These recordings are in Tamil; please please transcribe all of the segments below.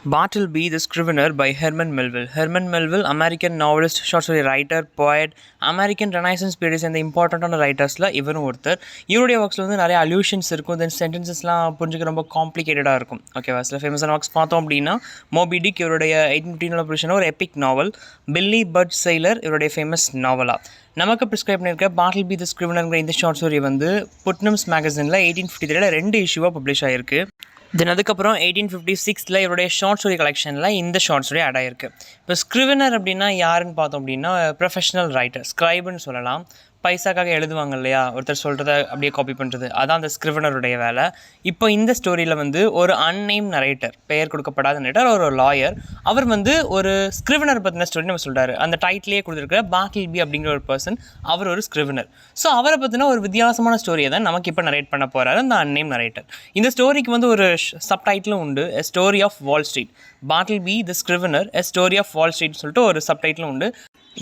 Bartleby the Scrivener by Herman Melville. Herman Melville, American novelist, short story writer, poet, American Renaissance period and the important writersல இவரும் ஒருத்தர். இவருடைய ஒர்க்ஸில் வந்து நிறைய அல்யூஷன்ஸ் இருக்கும், தென் சென்டென்சஸ்லாம் புரிஞ்சுக்க ரொம்ப காம்ப்ளிகேட்டடாக இருக்கும். ஓகேவா, சில ஃபேமஸான ஒர்க்ஸ் பார்த்தோம் அப்படின்னா மோபி டிக் இவருடைய 1815 புரிஷன ஒரு எபிக் நாவல், பில்லி பட் செய்லர் இவருடைய ஃபேமஸ் நாவலா. நமக்கு ப்ரிஸ்கிரைப் பண்ணியிருக்க Bartleby the Scrivenerங்கிற இந்த ஷார்ட் ஸ்டோரி வந்து புட்னம்ஸ் மேகசினில் 1853 2 இஷ்யூவாக பப்ளிஷ் ஆகிருக்கு. தென் அதுக்கப்புறம் 1856 இவருடைய ஷார்ட் ஸ்டோரி கலெக்ஷனில் இந்த ஷார்ட் ஸ்டோரி ஆட் ஆகிருக்கு. இப்போ ஸ்க்ரிவனர் அப்படின்னா யாருன்னு பார்த்தோம் அப்படின்னா ப்ரொஃபஷனல் ரைட்டர், ஸ்க்ரைபுன்னு சொல்லலாம். பைசாக்காக எழுதுவாங்க இல்லையா, ஒருத்தர் சொல்கிறத அப்படியே காப்பி பண்ணுறது, அதான் அந்த ஸ்க்ரிவனருடைய வேலை. இப்போ இந்த ஸ்டோரியில் வந்து ஒரு அன்னேம் நரேட்டர், பெயர் கொடுக்கப்படாத நரேட்டர், ஒரு லாயர், அவர் வந்து ஒரு ஸ்க்ரிவனர் பற்றின ஸ்டோரி நம்ம சொல்கிறாரு. அந்த டைட்டிலே கொடுத்துருக்கிற Bartleby அப்படிங்கிற ஒரு பர்சன், அவர் ஒரு ஸ்க்ரிவனர். ஸோ அவரை பற்றின ஒரு வித்தியாசமான ஸ்டோரியை தான் நமக்கு இப்போ நரேட் பண்ண போகிறாரு அந்த அன்னேம் நரேட்டர். இந்த ஸ்டோரிக்கு வந்து ஒரு சப்டைட்டிலும் உண்டு, A Story of Wall Street. Bartleby the Scrivener, A Story of Wall Street சொல்லிட்டு ஒரு சப்டைட்டிலும் உண்டு.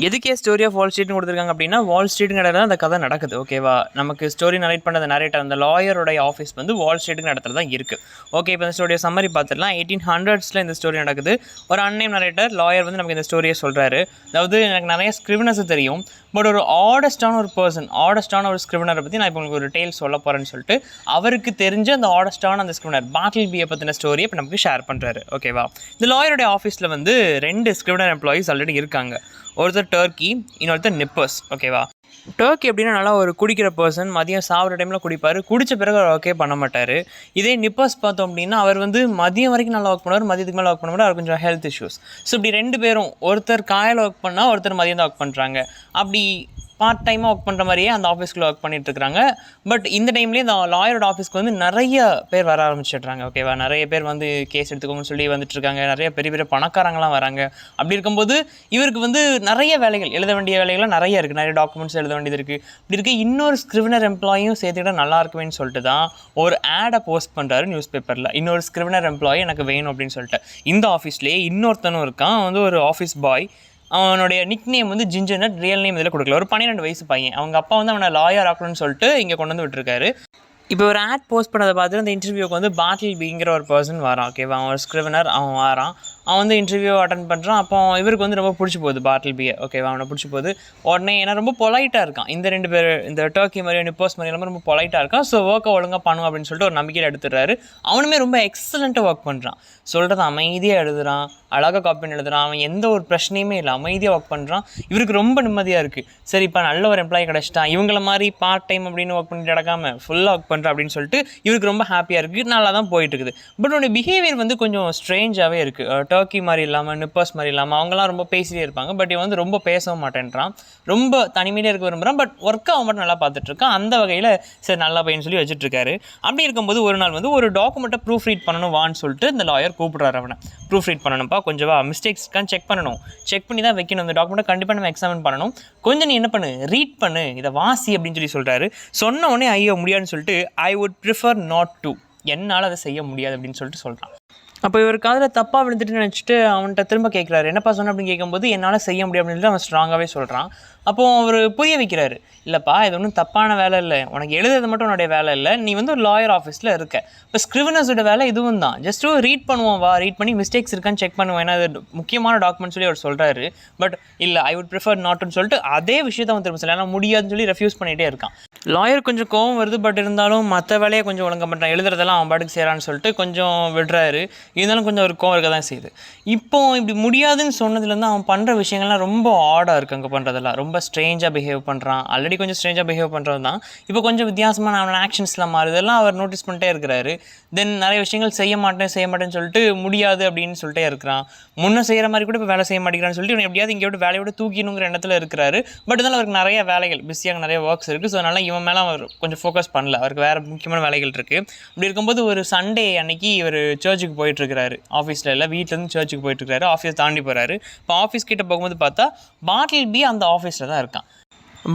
எதுக்கே ஸ்டோரி ஆஃப் வால் ஸ்ட்ரீட்னு கொடுத்துருக்காங்க அப்படின்னா, வால் ஸ்ட்ரீட்டுங்கிற இடத்துல அந்த கதை நடக்குது. ஓகேவா, நமக்கு ஸ்டோரி நரேட் பண்ண அந்த நரேட்டர், அந்த லாயருடைய ஆஃபீஸ் வந்து வால் ஸ்ட்ரீட்டுங்கிற இடத்துல தான் இருக்குது. ஓகே, இப்போ இந்த ஸ்டோரியை சம்மரி பார்த்துடலாம். 1800s இந்த ஸ்டோரி நடக்குது. ஒரு அன்னேம் நரேட்டர், லாயர் வந்து நமக்கு இந்த ஸ்டோரியை சொல்கிறாரு. அதாவது எனக்கு நிறைய ஸ்க்ரிவனர்ஸ் தெரியும், பட் ஒரு ஆடஸ்டான ஒரு பர்சன், ஆடஸ்டான ஒரு ஸ்க்ரிவனரை பற்றி நான் இப்போ உங்களுக்கு ஒரு டேல் சொல்ல போகிறேன்னு சொல்லிட்டு அவருக்கு தெரிஞ்ச அந்த ஆடஸ்டான அந்த ஸ்க்ரிவனர் Bartlebyயை பற்றின ஸ்டோரியை இப்போ நமக்கு ஷேர் பண்ணுறாரு. ஓகேவா, இந்த லாயருடைய ஆஃபீஸில் வந்து 2 ஸ்க்ரிவனர் எம்ப்ளாயீஸ் ஆல்ரெடி இருக்காங்க. ஒருத்தர் டர்க்கி, இன்னொருத்தர் நிப்பர்ஸ். ஓகேவா, டர்க்கி அப்படின்னா நல்லா ஒரு குடிக்கிற பர்சன், மதியம் சாப்பிட்ற டைமில் குடிப்பார், குடித்த பிறகு அவர் ஒர்க்கே பண்ண மாட்டார். இதே நிப்பர்ஸ் பார்த்தோம் அப்படின்னா அவர் வந்து மதியம் வரைக்கும் நல்லா ஒர்க் பண்ணுவார், மதியத்துக்கு மேலே ஒர்க் பண்ண மாட்டார், அவர் கொஞ்சம் ஹெல்த் இஷ்யூஸ். ஸோ இப்படி 2 பேரும், ஒருத்தர் காலையில் ஒர்க் பண்ணால் ஒருத்தர் மதியம் தான் ஒர்க் பண்ணுறாங்க. அப்படி பார்ட் டைமாக ஒர்க் பண்ணுற மாதிரியே அந்த ஆஃபீஸ்க்குள்ளே ஒர்க் பண்ணிகிட்ருக்காங்க. பட் இந்த டைம்லேயே இந்த லாயரோட ஆஃபீஸ்க்கு வந்து நிறைய பேர் வர ஆரம்பிச்சிடுறாங்க. ஓகேவா, நிறைய பேர் வந்து கேஸ் எடுத்துக்கோங்கன்னு சொல்லி வந்துட்டுருக்காங்க, நிறைய பெரிய பெரிய பணக்காரங்களாம் வராங்க. அப்படி இருக்கும்போது இவருக்கு வந்து நிறைய வேலைகள், எழுத வேண்டிய வேலைகள்லாம் நிறைய இருக்குது, நிறைய டாக்குமெண்ட்ஸ் எழுத வேண்டியது இருக்குது. இப்படி இருக்குது, இன்னொரு ஸ்க்ரிவனர் எம்ப்ளாயும் சேர்த்துக்கிட்டா நல்லா இருக்குமேன்னு சொல்லிட்டு தான் ஒரு ஆடை போஸ்ட் பண்ணுறாரு நியூஸ் பேப்பரில். இன்னொரு ஸ்க்ரிவனர் எம்ப்ளாயி எனக்கு வேணும் அப்படின்னு சொல்லிட்டு. இந்த ஆஃபீஸ்லேயே இன்னொருத்தனும் இருக்கான், வந்து ஒரு ஆஃபீஸ் பாய். அவனுடைய நிக் நேம் வந்து ஜிஞ்சர் நட், ரியல் நேம் இதில் கொடுக்கல. ஒரு 12 வயசு பையன். அவங்க அப்பா வந்து அவனை லாயர் ஆக்கணும்னு சொல்லிட்டு இங்கே கொண்டு வந்து விட்டுருக்காரு. இப்போ ஒரு ஆட் போஸ்ட் பண்ணதை பார்த்துட்டு அந்த இன்டர்வியூக்கு வந்து Bartlebyங்கிற ஒரு பர்சன் வரான். ஓகேவா, அவன் ஒரு ஸ்க்ரிவனர், அவன் வரான். அவன் வந்து இன்டர்வியூ அட்டன் பண்ணுறான். அப்போ இவருக்கு வந்து ரொம்ப பிடிச்சி போகுது Bartlebyயை. ஓகேவா, அவனை பிடிச்சி போகுது உடனே. ஏன்னா ரொம்ப பொலைட்டாக இருக்கான். இந்த 2 பேர், இந்த டர்க்கி மாதிரி நிப்பர்ஸ் மாதிரி எல்லாமே ரொம்ப பொலைட்டாக இருக்கான். ஸோ ஒர்க்கை ஒழுங்காக பண்ணும் அப்படின்னு சொல்லிட்டு ஒரு நம்பிக்கையில் எடுத்துடுறாரு. அவனுமே ரொம்ப எக்ஸலண்ட்டாக ஒர்க் பண்ணுறான். சொல்கிறது அமைதியாக எழுதுகிறான், அழகாக காப்பி பண்ணி எழுதுகிறான். அவன் எந்த ஒரு பிரச்சனையுமே இல்லை, அமைதியாக ஒர்க் பண்ணுறான். இவருக்கு ரொம்ப நிம்மதியாக இருக்குது. சரி, இப்போ நல்ல ஒரு எம்ப்ளாயி கிடச்சிட்டான், இவங்கள மாதிரி பார்ட் டைம் அப்படின்னு ஒர்க் பண்ணிட்டு கிடக்காம ஃபுல்லாக ஒர்க் பண்ணுறான் அப்படின்னு சொல்லிட்டு இவருக்கு ரொம்ப ஹாப்பியாக இருக்குது. நல்லா தான் போயிட்டு இருக்குது. பட் உன்னோட பிஹேவியர் வந்து கொஞ்சம் ஸ்ட்ரேஞ்சாகவே இருக்குது. டர்க்கி மாதிரி இல்லாமல், நிப்பர்ஸ் மாதிரி இல்லாமல், அவங்களாம் ரொம்ப பேசிட்டே இருப்பாங்க. பட் இவன் வந்து ரொம்ப பேசவும் மாட்டேன்றான், ரொம்ப தனிமையிலே இருக்க விரும்புகிறான். பட் ஒர்க்கை அவன் மட்டும் நல்லா பார்த்துட்ருக்கான். அந்த வகையில் சரி நல்லா பையன்னு சொல்லி வச்சுட்ருக்காரு. அப்படி இருக்கும்போது ஒரு நாள் வந்து ஒரு டாக்குமெண்ட்டை ப்ரூஃப் ரீட் பண்ணணும் வான்னு சொல்லிட்டு இந்த லாயர் கூப்பிட்றாரு அவனை. ப்ரூஃப் ரீட் பண்ணணும்ப்பா, கொஞ்சம் மிஸ்டேக்ஸ் இருக்கான்னு செக் பண்ணணும், செக் பண்ணி தான் வைக்கணும், இந்த டாக்குமெண்ட்டை கண்டிப்பாக நம்ம எக்ஸாமின் பண்ணணும், கொஞ்சம் நீ என்ன பண்ணு, ரீட் பண்ணு, இதை வாசி அப்படின்னு சொல்லி சொல்கிறாரு. சொன்ன உடனே ஐயோ முடியாதுன்னு சொல்லிட்டு I would prefer not to, என்னால் அதை செய்ய முடியாது அப்படின்னு சொல்லிட்டு சொல்கிறான். அப்போ இவர் காதில் தப்பாக விழுந்துட்டு நினச்சிட்டு அவன்கிட்ட திரும்ப கேட்குறாரு, என்னப்பா சொன்ன அப்படின்னு கேட்கும்போது என்னால் செய்ய முடியும் அப்படின்னு அவன் ஸ்ட்ராங்காகவே சொல்கிறான். அப்போது அவர் புரிய வைக்கிறாரு, இல்லைப்பா இது ஒன்றும் தப்பான வேலை இல்லை, உனக்கு எழுதுறது மட்டும் உன்னுடைய வேலை இல்லை, நீ வந்து ஒரு லாயர் ஆஃபீஸில் இருக்க. இப்போ ஸ்க்ரிவனர்ஸோட வேலை இதுவும் தான், ஜஸ்ட்டு ரீட் பண்ணுவோம், வா ரீட் பண்ணி மிஸ்டேக்ஸ் இருக்கான்னு செக் பண்ணுவேன், ஏன்னா அது முக்கியமான டாக்குமெண்ட் சொல்லி அவர் சொல்கிறாரு. பட் இல்லை, ஐ வுட் ப்ரிஃபர் நாட்னு சொல்லிட்டு அதே விஷயத்தை அவன் திரும்ப சொல்ல, ஏன்னா முடியாதுன்னு சொல்லி ரெஃப்யூஸ் பண்ணிகிட்டே இருக்கான். லாயர் கொஞ்சம் கோவம் வருது, பட் இருந்தாலும் மற்ற வேலையை கொஞ்சம் ஒழுங்காக பண்ணுறான், எழுதுறதெல்லாம் அவன் பாட்டுக்கு செய்கிறான்னு சொல்லிட்டு கொஞ்சம் விடுறாரு. இருந்தாலும் கொஞ்சம் ஒரு கோவம் இருக்க தான் செய்யுது. இப்போ இப்படி முடியாதுன்னு சொன்னதுலேருந்து அவன் பண்ணுற விஷயங்கள்லாம் ரொம்ப ஆடாக இருக்குது. அங்கே பண்ணுறதெல்லாம் ரொம்ப ஸ்ட்ரேஞ்சாக பிஹேவ் பண்ணுறான். ஆல்ரெடி கொஞ்சம் ஸ்ட்ரேஞ்சாக பிஹேவ் பண்ணுறது தான், இப்போ கொஞ்சம் வித்தியாசமான அவன் ஆக்ஷன்ஸ்லாம் மாறுதெல்லாம் அவர் நோட்டீஸ் பண்ணிட்டே இருக்கிறாரு. தென் நிறைய விஷயங்கள் செய்ய மாட்டேன்னு சொல்லிட்டு முடியாது அப்படின்னு சொல்லிட்டே இருக்கிறான். முன்னே செய்கிற மாதிரி கூட இப்போ வேலை செய்ய மாட்டேங்கிறான்னு சொல்லிட்டு இவன் எப்படியாவது இங்கே விட்டு வேலையோட தூக்கிணுங்கிற எண்ணத்தில் இருக்கிறாரு. பட் இருந்தாலும் அவருக்கு நிறைய வேலைகள், பிஸியாக நிறைய ஒர்க்ஸ் இருக்குது. ஸோ அதனால் இவன் மேலே அவர் கொஞ்சம் ஃபோக்கஸ் பண்ணல, அவருக்கு வேறு முக்கியமான வேலைகள் இருக்குது. அப்படி இருக்கும்போது ஒரு சண்டே அன்னைக்கு இவர் சர்ச்சுக்கு போயிட்டுருக்கிறாரு. ஆஃபீஸில் இல்லை, வீட்டிலேருந்து சர்ச்சுக்கு போயிட்டுருக்காரு. ஆஃபீஸ் தாண்டி போகிறாரு. இப்போ ஆஃபீஸ் கிட்டே போகும்போது பார்த்தா Bartleby அந்த ஆஃபீஸில் தான் இருக்கான்.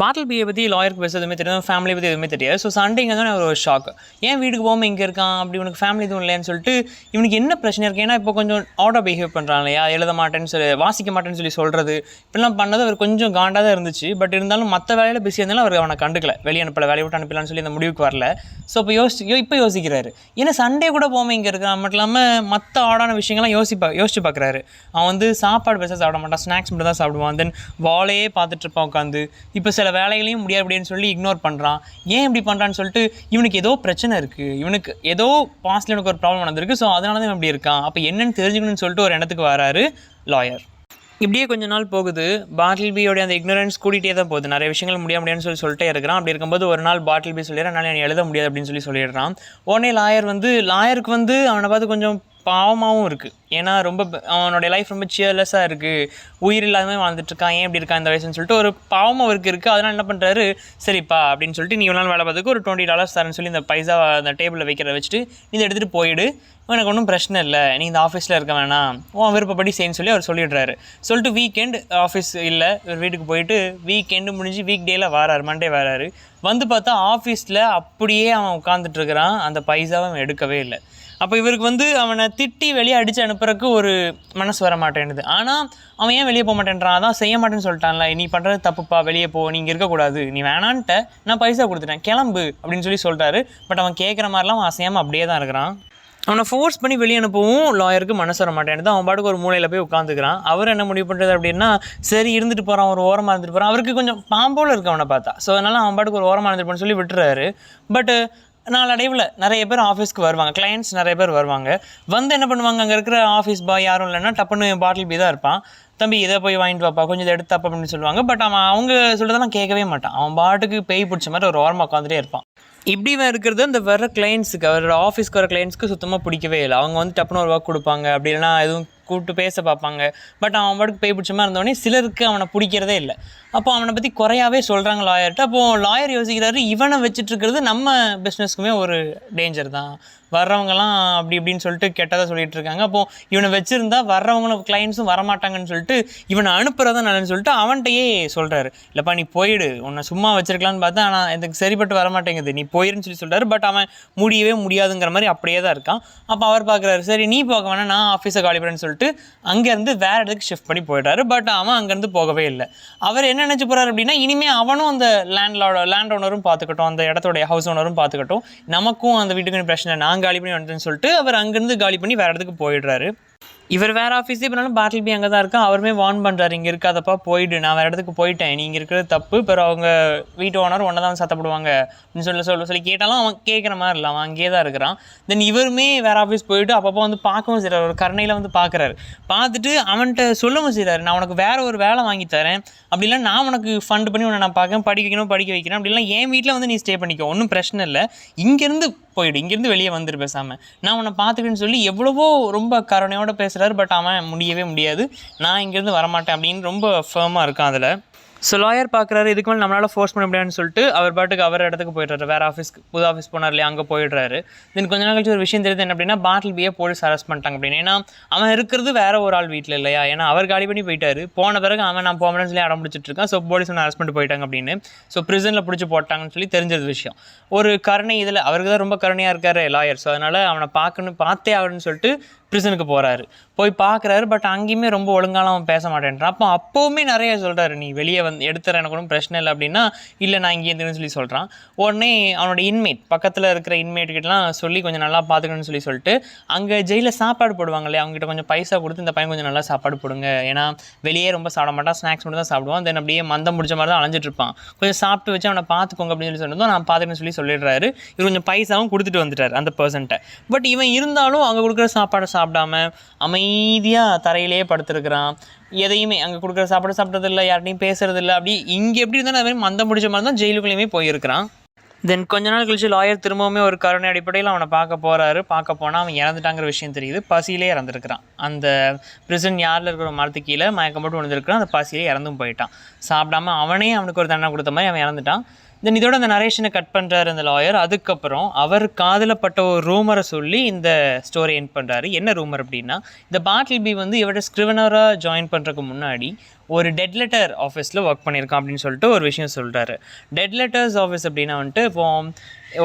பாட்டில் பியை பற்றி லாயருக்கு பேச எதுவுமே தெரியாது, ஃபேமிலி பற்றி எதுவுமே தெரியாது. ஸோ சண்டேங்க தான் ஒரு ஷாக். ஏன் வீட்டுக்கு போகாமல் இங்கே இருக்கான், அப்படி உனக்கு ஃபேமிலி எதுவும் இல்லைன்னு சொல்லிட்டு இவனுக்கு என்ன பிரச்சனை இருக்குது. ஏன்னா இப்போ கொஞ்சம் ஆட்டோ பிஹேவ் பண்ணுறான் இல்லையா, எழுத மாட்டேன்னு சொல்லி வாசிக்க மாட்டேன்னு சொல்லி சொல்கிறது இப்படிலாம் பண்ணது அவர் கொஞ்சம் காண்டாக தான் இருந்துச்சு. பட் இருந்தாலும் மற்ற வேலையில் பிஸியாக இருந்தாலும் அவர் அவனை கண்டுக்கல, வெளியே அனுப்பலை, வேலையை விட்டு அனுப்பலான்னு சொல்லி அந்த முடிவுக்கு வரல. ஸோ இப்போ யோசிக்கிறாரு, ஏன்னா சண்டே கூட போகாமல் இங்கே இருக்கான், மட்டும் இல்லாமல் மற்ற ஆடான விஷயங்கள்லாம் யோசிச்சு பார்க்குறாரு. அவன் வந்து சாப்பாடு பெருசாக சாப்பிட மாட்டான், ஸ்நாக்ஸ் மட்டும் தான் சாப்பிடுவான். தென் வாலையே பார்த்துட்டு இருப்பான் உட்காந்து. இப்போ சில வேலைகளையும் முடியாது அப்படின்னு சொல்லி இக்னோர் பண்ணுறான். ஏன் இப்படி பண்ணுறான்னு சொல்லிட்டு இவனுக்கு ஏதோ பிரச்சனை இருக்குது, இவனுக்கு ஏதோ பாஸ்ட்ல எனக்கு ஒரு ப்ராப்ளம் நடந்திருக்கு, ஸோ அதனால தான் இப்படி இருக்கான். அப்போ என்னன்னு தெரிஞ்சுக்கணும்னு சொல்லிட்டு ஒரு இடத்துக்கு வராரு லாயர். இப்படியே கொஞ்ச நாள் போகுது. பாட்டில் பியோடைய அந்த இக்னரன்ஸ் கூட்டிகிட்டே தான் போகுது. நிறைய விஷயங்கள் முடியாதுன்னு சொல்லிட்டே இருக்கிறான். அப்படி இருக்கும்போது ஒரு நாள் பாட்டில் பி சொல்லிடுறான், என்னால் எழுத முடியாது அப்படின்னு சொல்லிடுறான். உடனே லாயருக்கு வந்து அவனை பார்த்து கொஞ்சம் பாவமாகவும் இருக்குது. ஏன்னா ரொம்ப அவனுடைய லைஃப் ரொம்ப சியர்லெஸ்ஸாக இருக்குது, உயிர் இல்லாதமே வாழ்ந்துட்டுருக்கான், ஏன் இப்படி இருக்கான் இந்த வயசுன்னு சொல்லிட்டு ஒரு பாவமாக அவருக்கு இருக்குது. அதனால் என்ன பண்ணுறாரு, சரிப்பா அப்படின்னு சொல்லிட்டு நீ இவ்வளோ நாள் வேலை பார்த்துக்கு ஒரு $20 தரேன்னு சொல்லி இந்த பைசா அந்த டேபிளில் வைக்கிறத வச்சுட்டு இதை எடுத்துகிட்டு போயிடு, எனக்கு ஒன்றும் பிரச்சனை இல்லை, நீ இந்த ஆஃபீஸில் இருக்க வேணாம், உன் விருப்பப்படி செய்யன்னு சொல்லி அவர் சொல்லிடுறாரு. சொல்லிட்டு வீக்கெண்ட் ஆஃபீஸ் இல்லை, வீட்டுக்கு போயிட்டு வீக்கெண்டு முடிஞ்சு வீக் டேயில் வராரு, மண்டே வராரு. வந்து பார்த்தா ஆஃபீஸில் அப்படியே அவன் உட்காந்துட்ருக்கிறான், அந்த பைசாவை அவன் எடுக்கவே இல்லை. அப்போ இவருக்கு வந்து அவனை திட்டி வெளியே அடித்து அனுப்புறதுக்கு ஒரு மனசு வர மாட்டேன்னுது. ஆனால் அவன் ஏன் வெளியே போக மாட்டேன்றான், அதான் செய்ய மாட்டேன்னு சொல்லிட்டான்ல, நீ பண்ணுறது தப்புப்பா, வெளியே போ, நீ இங்கே இருக்கக்கூடாது, நீ வேணான்ட்ட, நான் பைசா கொடுத்துட்டேன், கிளம்பு அப்படின்னு சொல்லி சொல்லிட்டாரு. பட் அவன் கேட்குற மாதிரிலாம் அவன் அசையாமல் அப்படியே தான் இருக்கிறான். அவனை ஃபோர்ஸ் பண்ணி வெளியே அனுப்பவும் லாயருக்கு மனசு வர மாட்டேன். அவன் பாட்டுக்கு ஒரு மூலையில் போய் உட்காந்துக்கிறான். அவர் என்ன முடிவு பண்ணுறது அப்படின்னா, சரி இருந்துட்டு போகிறான், ஒரு ஓரமாக இருந்துட்டு போகிறான். அவருக்கு கொஞ்சம் பாம்போல் இருக்கு அவனை பார்த்தா. ஸோ அதனால் அவன் பாட்டுக்கு ஒரு ஓரமாக இருந்துட்டு போன்னு சொல்லி விட்டுறாரு. பட்டு நாளடைவில் நிறைய பேர் ஆஃபீஸ்க்கு வருவாங்க, கிளையண்ட்ஸ் நிறைய பேர் வருவாங்க. வந்து என்ன பண்ணுவாங்க, அங்கே இருக்கிற ஆஃபீஸ் பாய் யாரும் இல்லைன்னா டப்புன்னு பாட்டில் பி தான் இருப்பான். தம்பி இதை போய் வாங்கிட்டு வாப்பா, கொஞ்சம் இதை எடுத்தாப்பா அப்படின்னு சொல்லுவாங்க. பட் அவன் அவங்க சொல்கிறதெல்லாம் கேட்கவே மாட்டான். அவன் பாட்டுக்கு பேய் பிடிச்ச மாதிரி ஒரு ஓரமாக உட்காந்துட்டே இருப்பான். இப்படி இருக்கிறது அந்த வர கிளைண்ட்ஸுக்கு, அவரோட ஆஃபீஸ்க்கு வர கிளைண்ட்ஸ்க்கு சுத்தமாக பிடிக்கவே இல்லை. அவங்க வந்து டப்புன்னு ஒரு ஒர்க் கொடுப்பாங்க, அப்படி இல்லைனா எதுவும் கூப்பிட்டு பேச பார்ப்பாங்க. பட் அவன் பாட்டுக்கு பேய் பிடிச்ச மாதிரி இருந்தோடனே சிலருக்கு அவனை பிடிக்கிறதே இல்லை. அப்போ அவனை பற்றி குறையாவே சொல்கிறாங்க லாயர்கிட்ட. அப்போது லாயர் யோசிக்கிறாரு, இவனை வச்சுட்ருக்கிறது நம்ம பிஸ்னஸ்க்குமே ஒரு டேஞ்சர் தான், வர்றவங்கலாம் அப்படி இப்படின்னு சொல்லிட்டு கெட்டதாக சொல்லிகிட்டு இருக்காங்க. அப்போது இவனை வச்சுருந்தா வர்றவங்களும் கிளைண்ட்ஸும் வரமாட்டாங்கன்னு சொல்லிட்டு இவனை அனுப்புறதான் நல்லன்னு சொல்லிட்டு அவன்கிட்டயே சொல்கிறாரு, இல்லைப்பா நீ போயிடு, உன்னை சும்மா வச்சிருக்கலான்னு பார்த்தா ஆனால் எனக்கு சரிப்பட்டு வரமாட்டேங்குது, நீ போயிடுன்னு சொல்லி சொல்கிறாரு. பட் அவன் முடியவே முடியாதுங்கிற மாதிரி அப்படியே தான் இருக்கான். அப்போ அவர் பார்க்குறாரு, சரி நீ போக வேணா, நான் ஆஃபீஸை காலி பண்ணுறேன்னு சொல்லிட்டு அங்கேருந்து வேறு இடத்துக்கு ஷிஃப்ட் பண்ணி போயிட்டாரு. பட் அவன் அங்கேருந்து போகவே இல்லை. அவர் என்ன நினச்சி போகிறார் அப்படின்னா, இனிமேல் அவனும் அந்த லேண்ட் ஓனரும் பார்த்துக்கட்டும், அந்த இடத்துடைய ஹவுஸ் ஓனரும் பார்த்துக்கட்டும், நமக்கும் அந்த வீட்டுக்கு பிரச்சனை, நான் காலி பண்ணி வந்துட்டேன்னு சொல்லிட்டு அவர் அங்கேருந்து காலி பண்ணி வேறு இடத்துக்கு போயிடுறாரு. இவர் வேறு ஆஃபீஸே போனாலும் பாட்டில் பி அங்கே தான் இருக்கான். அவருமே வார்ன் பண்ணுறாரு, இங்கே இருக்காதப்பா, போயிடு, நான் வேறு இடத்துக்கு போயிட்டேன், நீ இங்கே இருக்கிறது தப்பு, பிற அவங்க வீட்டு ஓனர் ஒன்றை தான் சத்தப்படுவாங்க அப்படின்னு சொல்லி கேட்டாலும் அவன் கேட்குற மாதிரி இல்லை, அவன் அங்கேயே தான் இருக்கிறான். தென் இவருமே வேறு ஆஃபீஸ் போயிட்டு அப்பப்போ வந்து பார்க்கவும் செய்கிறார், ஒரு கருணையில் வந்து பார்க்குறாரு. பார்த்துட்டு அவன்கிட்ட சொல்லவும் செய்கிறாரு, நான் உனக்கு வேறு ஒரு வேலை வாங்கி தரேன், அப்படிலாம் நான் உனக்கு ஃபண்ட் பண்ணி உன்னை நான் பார்க்க படிக்க வைக்கிறேன், அப்படிலாம் என் வீட்டில் வந்து நீ ஸ்டே பண்ணிக்கோ, ஒன்றும் பிரச்சனை இல்லை, இங்கேருந்து போயிடு, இங்கேருந்து வெளியே வந்துரு பேசாமல், நான் உன்னை பார்த்துக்கின்னு சொல்லி எவ்வளவோ ரொம்ப கருணையோடு பேசுகிறாரு. பட் அவன் முடியவே முடியாது, நான் இங்கேருந்து வரமாட்டேன் அப்படின்னு ரொம்ப ஃபேமாக இருக்கான் அதில். ஸோ லாயர் பார்க்குறாரு, இதுக்கு மேலே நம்மளால் ஃபோர்ஸ் பண்ண முடியாதுன்னு சொல்லிட்டு அவர் பாட்டுக்கு அவர் இடத்துக்கு போய்ட்றாரு. வேறு ஆஃபீஸ்க்கு புது ஆஃபீஸ் போனார் இல்லையா, அங்கே போயிடுறாரு. தென் கொஞ்ச நாள் கழிச்சு ஒரு விஷயம் தெரியுது, என்ன அப்படின்னா பாட்டில் பியை போலீஸ் அரெஸ்ட் பண்ணிட்டாங்க அப்படின்னு. ஏன்னா அவன் இருக்கிறது வேறு ஒரு ஆள் வீட்டில் இல்லையா, ஏன்னா அவர் காலி பண்ணி போயிட்டாரு. போன பிறகு அவன் நான் போகணும்னு சொல்லி அடம் பிடிச்சிட்டு இருக்கான். ஸோ போலீஸ் ஒன்று அரெஸ்ட் பண்ணிட்டு போயிட்டாங்க அப்படின்னு. ஸோ ப்ரிசனில் பிடிச்சி போட்டாங்கன்னு சொல்லி தெரிஞ்சது விஷயம். ஒரு கருணை இதில் அவருக்கு தான் ரொம்ப கருணையாக இருக்கார் லாயர். ஸோ அதனால் அவனை பார்த்தே ஆகணும்னு சொல்லிட்டு ப்ரிசனுக்கு போகிறாரு. போய் பார்க்குறாரு. பட் அங்கேயுமே ரொம்ப ஒழுங்காலாம் அவன் பேச மாட்டேன்றான். அப்போவுமே நிறைய சொல்கிறாரு, நீ வெளியே வந்து எடுத்துற, எனக்கு ஒன்றும் பிரச்சனை இல்லை அப்படின்னா, இல்லை நான் இங்கே இருந்துன்னு சொல்லி சொல்கிறான். உடனே அவனோட இன்மேட், பக்கத்தில் இருக்கிற இன்மேட்கிட்டலாம் சொல்லி கொஞ்சம் நல்லா பார்த்துக்கணும்னு சொல்லிட்டு அங்கே ஜெயிலில் சாப்பாடு போடுவாங்க இல்லையா, அவங்ககிட்ட கொஞ்சம் பைசா கொடுத்து இந்த பையன் கொஞ்சம் நல்லா சாப்பாடு போடுங்க, ஏன்னா வெளியே ரொம்ப சாப்பிட மாட்டான், ஸ்நாக்ஸ் மட்டும் தான் சாப்பிடுவான், தென் அப்படியே மந்தம் முடிச்ச மாதிரி தான் அலைஞ்சிட்டு இருப்பான், கொஞ்சம் சாப்பிட்டு வச்சு அவனை பார்த்துக்கோங்க அப்படின்னு சொல்லி சொன்னதும் நான் பார்த்துக்கணும்னு சொல்லிடுறாரு. இவர் கொஞ்சம் பைசாவும் கொடுத்துட்டு வந்துட்டார் அந்த பர்சன்ட்டை. பட் இவன் இருந்தாலும் அங்கே கொடுக்குற சாப்பாடை சாப்பிடாம அமைதியாக தரையிலேயே படுத்துருக்கிறான். எதையுமே அங்கே கொடுக்குற சாப்பாடு சாப்பிட்றதில்ல, யார்ட்டையும் பேசுறதில்லை. அப்படி இங்கே எப்படி இருந்தாலும் அது மாதிரி மந்தம் முடிச்ச மாதிரி தான் ஜெயிலுக்குள்ளேயுமே போயிருக்கிறான். தென் கொஞ்ச நாள் கழிச்சு லாயர் திரும்பவுமே ஒரு கருணை அடிப்படையில் அவனை பார்க்க போகிறாரு. பார்க்க போனால் அவன் இறந்துட்டாங்கிற விஷயம் தெரியுது. பசியிலே இறந்துருக்கிறான். அந்த பிரிசன் யாரில் இருக்கிற மரத்துக்கு கீழே மயக்கம் போட்டு விழுந்திருக்கிறான். அந்த பசியிலே இறந்தும் போயிட்டான். சாப்பிடாம அவனுக்கு ஒரு தண்டனை கொடுத்த மாதிரி அவன் இறந்துட்டான். தென் இதோட அந்த நரேஷனை கட் பண்ணுறாரு அந்த லாயர். அதுக்கப்புறம் அவர் காதலப்பட்ட ஒரு ரூமரை சொல்லி இந்த ஸ்டோரி எண்ட் பண்ணுறாரு. என்ன ரூமர் அப்படின்னா, இந்த பார்ட்லபி வந்து இவரோட ஸ்கிரிவனராக ஜாயின் பண்ணுறதுக்கு முன்னாடி ஒரு டெட் லெட்டர் ஆஃபீஸில் ஒர்க் பண்ணியிருக்கான் அப்படின்னு சொல்லிட்டு ஒரு விஷயம் சொல்கிறாரு. டெட் லெட்டர்ஸ் ஆஃபீஸ் அப்படின்னா வந்துட்டு இப்போ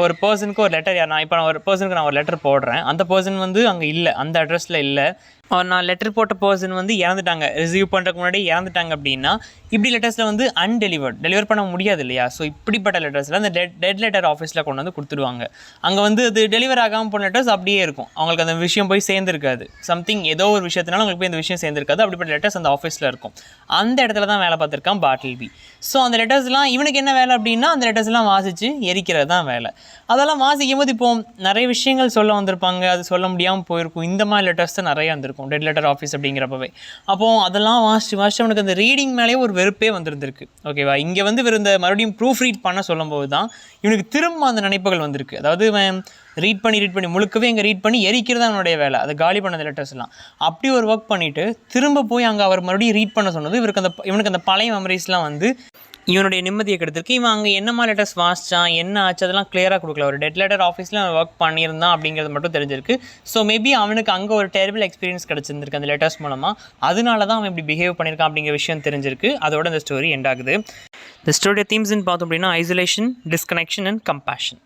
ஒரு பர்சனுக்கு ஒரு லெட்டர், நான் ஒரு லெட்டர் போடுறேன், அந்த பர்சன் வந்து அங்கே இல்லை, அந்த அட்ரஸில் இல்லை, நான் லெட்டர் போட்ட பர்சன் வந்து இறந்துட்டாங்க, ரிசீவ் பண்ணுறதுக்கு முன்னாடி இறந்துட்டாங்க அப்படின்னா இப்படி லெட்டர்ஸில் வந்து டெலிவர் பண்ண முடியாது இல்லையா? ஸோ இப்படிப்பட்ட லெட்டர்ஸில் அந்த டெட் லெட்டர் ஆஃபீஸில் கொண்டு வந்து கொடுத்துடுவாங்க. அங்கே வந்து அது டெலிவர் ஆகாமல் போன லெட்டர்ஸ் அப்படியே இருக்கும், அவங்களுக்கு அந்த விஷயம் போய் சேர்ந்துருக்காது, சம்திங் ஏதோ ஒரு விஷயத்தினால அவங்களுக்கு போய் இந்த விஷயம் சேர்ந்துருக்காது, அப்படிப்பட்ட லெட்டர்ஸ் அந்த ஆஃபீஸில் இருக்கும். அந்த இடத்துல தான் வேலை பார்த்துருக்கான் பார்ட்லபி. ஸோ அந்த லெட்டர்ஸ்லாம் இவனுக்கு என்ன வேலை அப்படின்னா, அந்த லெட்டர்ஸ்லாம் வாசித்து எரிக்கிறது தான் வேலை. அதெல்லாம் வாசிக்கும் போது இப்போ நிறைய விஷயங்கள் சொல்ல வந்திருப்பாங்க, அது சொல்ல முடியாமல் போயிருக்கும். இந்த மாதிரி லெட்டர்ஸ் தான் நிறையா வந்திருக்கும் டெட் லெட்டர் ஆஃபீஸ் அப்படிங்கிறப்பவே. அப்போது அதெல்லாம் வாசித்து அவனுக்கு அந்த ரீடிங் மேலேயே ஒரு வெறுப்பே வந்துருந்துருக்கு. ஓகேவா? இங்கே வந்து இந்த மறுபடியும் ப்ரூஃப் ரீட் பண்ண சொல்லும்போது தான் இவனுக்கு திரும்ப அந்த நினைப்புகள் வந்திருக்கு. அதாவது ரீட் பண்ணி முழுக்கவே இங்கே ரீட் பண்ணி எரிக்கிறது தான் அவனுடைய வேலை, அதை காலி பண்ண லெட்டர்ஸ்லாம். அப்படி ஒரு ஒர்க் பண்ணிவிட்டு திரும்ப போய் அங்கே அவர் மறுபடியும் ரீட் பண்ண சொன்னது இவனுக்கு அந்த பழைய மெமரிஸ்லாம் வந்து இவனுடைய நிம்மதியை கெடுத்திருக்கு. இவன் அங்கே என்னமா லெட்டர்ஸ் வாசித்தான், என்ன ஆச்சு, அதெல்லாம் கிளியராக கொடுக்கல. ஒரு டெட் லெட்டர் ஆஃபீஸில் அவன் ஒர்க் பண்ணியிருந்தான் அப்படிங்கிறது மட்டும் தெரிஞ்சிருக்கு. ஸோ மேபி அவனுக்கு அங்கே ஒரு டெரிபிள் எக்ஸ்பீரியன்ஸ் கிடச்சிருந்திருக்கு அந்த லெட்டர்ஸ் மூலமாக. அதனால தான் அவன் இப்படி பிஹேவ் பண்ணியிருக்கான் அப்படிங்கிற விஷயம் தெரிஞ்சிருக்கு. அதோட இந்த ஸ்டோரி எண்ட் ஆகுது. இந்த ஸ்டோரியோட தீம்ஸ்ன்னு பார்த்தோம் அப்படின்னா ஐசோலேஷன், டிஸ்கனெக்ஷன் அண்ட் கம்பேஷன்.